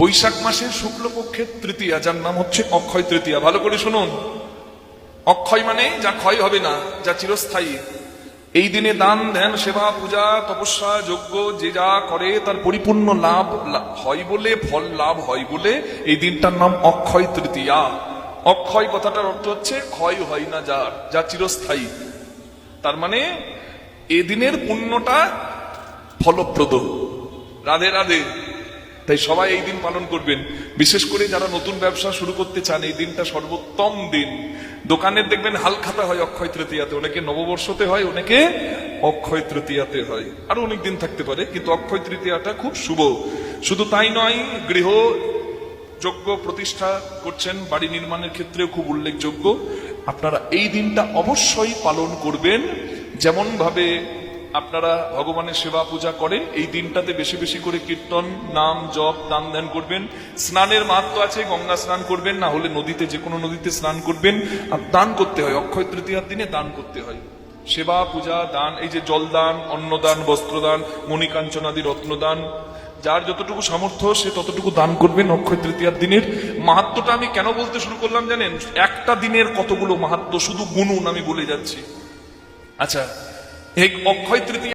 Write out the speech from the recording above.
বৈশাখ মাসের শুক্লপক্ষের তৃতীয়া, যার নাম হচ্ছে অক্ষয় তৃতীয়া। ভালো করে শুনুন, অক্ষয় মানে যা ক্ষয় হবে না, যা চিরস্থায়ী। এই দিনে দান ধ্যান সেবা পূজা তপস্যা যজ্ঞ যে যা করে তার পরিপূর্ণ লাভ হয় বলে, ফল লাভ হয় বলে এই দিনটার নাম অক্ষয় তৃতীয়া। অক্ষয় কথাটার অর্থ হচ্ছে ক্ষয় হয় না, যার, যা চিরস্থায়ী। তার মানে এদিনের পুণ্যটা ফলপ্রদ। রাধে রাধে। তাই সবাই এই দিন পালন করবেন। বিশেষ করে যারা নতুন ব্যবসা শুরু করতে চান, এই দিনটা সর্বোত্তম দিন। দোকানের দেখবেন হালখাতা হয় অক্ষয় তৃতীয়াতে, অনেকে নববর্ষতে হয়, অনেকে অক্ষয় তৃতীয়াতে হয়, আরো অনেক দিন থাকতে পারে, কিন্তু অক্ষয় তৃতীয়াটা খুব শুভ। শুধু তাই নয়, গৃহ যজ্ঞ প্রতিষ্ঠা করছেন, বাড়ি নির্মাণের ক্ষেত্রেও খুব উল্লেখযোগ্য। আপনারা এই দিনটা অবশ্যই পালন করবেন। যেমন ভাবে আপনারা ভগবানের সেবা পূজা করেন, এই দিনটাতে বেশি বেশি করে কীর্তন নাম জপ দান ধ্যান করবেন। স্নানের মাহাত্ম্য আছে, গঙ্গা স্নান করবেন, না হলে নদীতে, যে কোনো নদীতে স্নান করবেন। আর দান করতে হয়, অক্ষয় তৃতীয়ার দিনে দান করতে হয়। সেবা পূজা দান, এই যে জলদান, অন্নদান, বস্ত্রদান, মণিকাঞ্চনাদি রত্নদান, যার যতটুকু সামর্থ্য সে ততটুকু দান করবেন অক্ষয় তৃতীয়ার দিনের। মাহাত্ম্যটা আমি কেন বলতে শুরু করলাম জানেন? একটা দিনের কতগুলো মাহাত্ম্য, শুধু গুনুন আমি বলে যাচ্ছি। আচ্ছা, এই অক্ষয় তৃতীয়া